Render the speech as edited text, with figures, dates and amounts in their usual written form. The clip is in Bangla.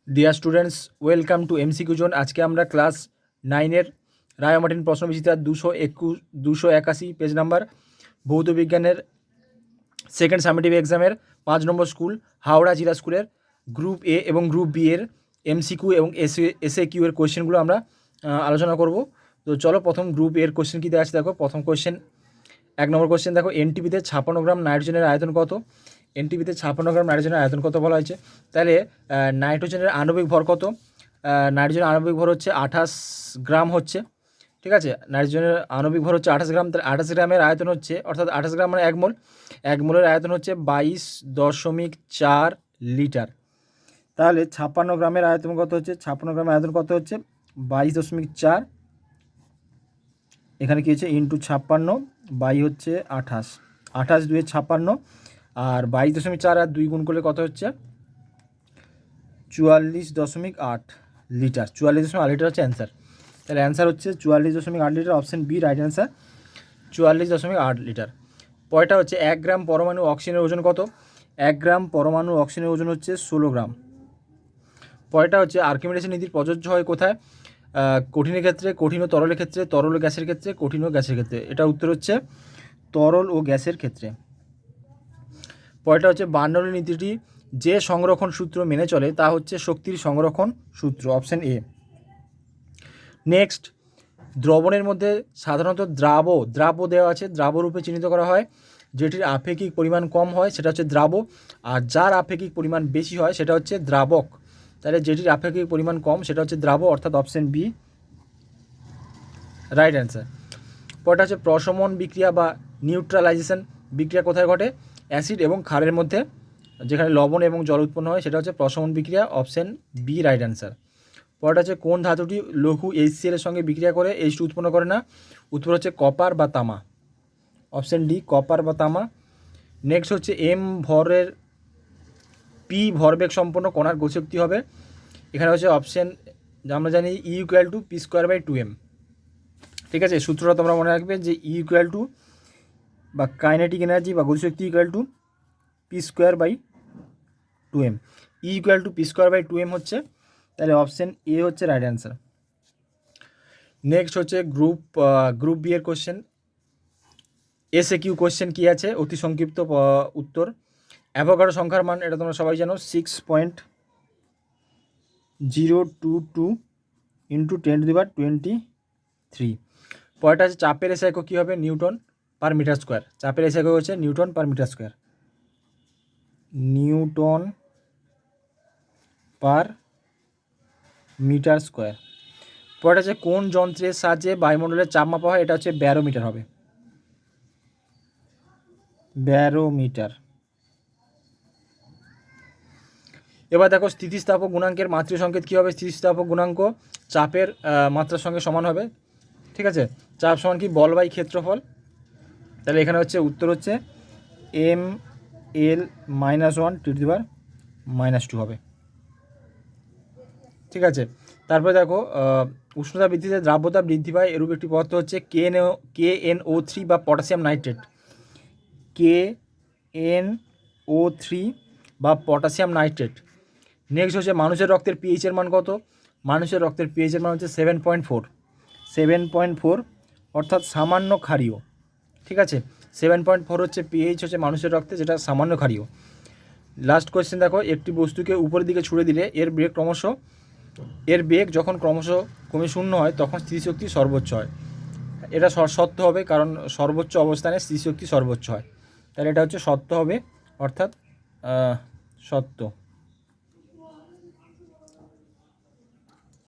Dear students, welcome to MCQ zone. আজকে আমরা ক্লাস 9-এর রায় মার্টিন প্রশ্নবিচিত্রা 281 পেজ নাম্বার ভৌত বিজ্ঞানের সেকেন্ড সামেটিভ এক্সামের 5 নম্বর স্কুল হাওড়া জেলা স্কুলের গ্রুপ এ এবং গ্রুপ বি এর এমসিকিউ এবং এসএ কিউ এর কোয়েশ্চেনগুলো আমরা আলোচনা করব। তো চলো, প্রথম গ্রুপ এর কোয়েশ্চেন কী দেওয়া আছে দেখো। প্রথম কোয়েশ্চেন, 1 নম্বর কোয়েশ্চেন দেখো, এনটিপিতে 56 গ্রাম নাইট্রোজেনের আয়তন কত? এনটিপিতে 56 গ্রাম নাইট্রোজেনের আয়তন কত বলা হয়েছে। তাহলে নাইট্রোজেনের আণবিক ভর কত? নাইট্রোজেনের আণবিক ভর হচ্ছে 28 গ্রাম হচ্ছে, ঠিক আছে। নাইট্রোজেনের আণবিক ভর হচ্ছে 28 গ্রাম। তাহলে 28 গ্রামের আয়তন হচ্ছে, অর্থাৎ 28 গ্রাম মানে 1 মোল, 1 মোলের আয়তন হচ্ছে 22.4 লিটার। তাহলে 56 গ্রামের আয়তন কত হচ্ছে? 56 গ্রামের আয়তন কত হচ্ছে? 22.4, এখানে কী হচ্ছে ইন্টু 56 বাই হচ্ছে 28, 28 2 56, আর 22.4 আর 2 গুণ করলে কত হচ্ছে? 44.8 লিটার। 44.8 লিটার হচ্ছে অ্যান্সার। তাহলে অ্যান্সার হচ্ছে 44.8 litre, option B right answer, 44.8 litre. পরেরটা হচ্ছে 1 গ্রাম পরমাণু অক্সিজেনের ওজন কত? 1 গ্রাম পরমাণু অক্সিজেনের ওজন হচ্ছে 16 গ্রাম। পরেরটা হচ্ছে আর্কিমিডিসের নীতির প্রযোজ্য হয় কোথায়? কঠিনের ক্ষেত্রে, কঠিন ও তরলের ক্ষেত্রে, তরল ও গ্যাসের ক্ষেত্রে, কঠিন ও গ্যাসের ক্ষেত্রে। এটা উত্তর হচ্ছে তরল ও গ্যাসের ক্ষেত্রে। পরেরটা হচ্ছে বার্নৌলির নীতিটি যে সংরক্ষণ সূত্র মেনে চলে তা হচ্ছে শক্তির সংরক্ষণ সূত্র, অপশান এ। নেক্সট, দ্রবণের মধ্যে সাধারণত দ্রাব্য দেওয়া আছে, দ্রাব্য রূপে চিহ্নিত করা হয় যেটির আপেক্ষিক পরিমাণ কম হয় সেটা হচ্ছে দ্রাব্য, আর যার আপেক্ষিক পরিমাণ বেশি হয় সেটা হচ্ছে দ্রাবক। তাহলে যেটির আপেক্ষিক পরিমাণ কম সেটা হচ্ছে দ্রাব্য, অর্থাৎ অপশান বি রাইট অ্যান্সার। পরটা হচ্ছে প্রশমন বিক্রিয়া বা নিউট্রালাইজেশন বিক্রিয়া কোথায় ঘটে? অ্যাসিড এবং ক্ষারের মধ্যে, যেখানে লবণ এবং জল উৎপন্ন হয় সেটা হচ্ছে প্রশমন বিক্রিয়া, অপশান বি রাইট অ্যান্সার। পরটা হচ্ছে কোন ধাতুটি লঘু HCl এর সঙ্গে বিক্রিয়া করে H2 উৎপন্ন করে না? উত্তর হচ্ছে কপার বা তামা, অপশান ডি কপার বা তামা। নেক্সট হচ্ছে এম ভরের পি ভরবেগ সম্পন্ন কণার গতিশক্তি হবে, এখানে হচ্ছে অপশান আমরা জানি E=P²/2m, ঠিক আছে। সূত্রটা তোমরা মনে রাখবে যে E= বা কাইনেটিক এনার্জি বা গতিশক্তি P²/2m, E=P²/2m হচ্ছে, তাহলে অপশান এ হচ্ছে রাইট অ্যান্সার। নেক্সট হচ্ছে গ্রুপ বি এর কোশ্চেন, SAQ কোশ্চেন কী আছে? অতি সংক্ষিপ্ত উত্তর। অ্যাভোগাড্রো সংখ্যার মান, এটা তোমরা সবাই জানো, 6.022 × 10⁻23। পরেরটা আছে চাপের এসে একক কী হবে? Newton per metre square. চাপের এসে একক হচ্ছে newton per metre square, newton per metre square. পরেরটা আছে কোন যন্ত্রের সাহায্যে বায়ুমণ্ডলের চাপ মাপা হয়? এটা হচ্ছে ব্যারোমিটার হবে, ব্যারোমিটার। এবার দেখো স্থিতিস্থাপক গুণাঙ্কের মাত্রা সংকেত কী হবে? স্থিতিস্থাপক গুণাঙ্ক চাপের মাত্রার সঙ্গে সমান হবে, ঠিক আছে। চাপ সমান কি? বল বাই ক্ষেত্রফল। তাহলে এখানে হচ্ছে উত্তর হচ্ছে ml-1 × 10⁻² হবে, ঠিক আছে। তারপরে দেখো উষ্ণতা বৃদ্ধিতে দ্রাব্যতা বৃদ্ধি পায় এরূপ একটি পদার্থ হচ্ছে KNO3 বা পটাশিয়াম নাইট্রেট, KNO3 বা পটাশিয়াম নাইট্রেট। নেক্সট হচ্ছে মানুষের রক্তের pH এর মান কত? মানুষের রক্তের pH এর মান হচ্ছে 7.4, অর্থাৎ সামান্য ক্ষারীয়, ঠিক আছে। 7.4 হচ্ছে pH হচ্ছে মানুষের রক্তে, যেটা সামান্য ক্ষারীয়। লাস্ট কোয়েশ্চেন দেখো, একটি বস্তুকে উপরের দিকে ছুড়ে দিলে এর বেগ যখন ক্রমশ কমে শূন্য হয় তখন স্থিতিশক্তি সর্বোচ্চ হয়। এটা সত্য হবে, কারণ সর্বোচ্চ অবস্থানে স্থিতিশক্তি সর্বোচ্চ হয়। তাহলে এটা হচ্ছে সত্য হবে, অর্থাৎ সত্য।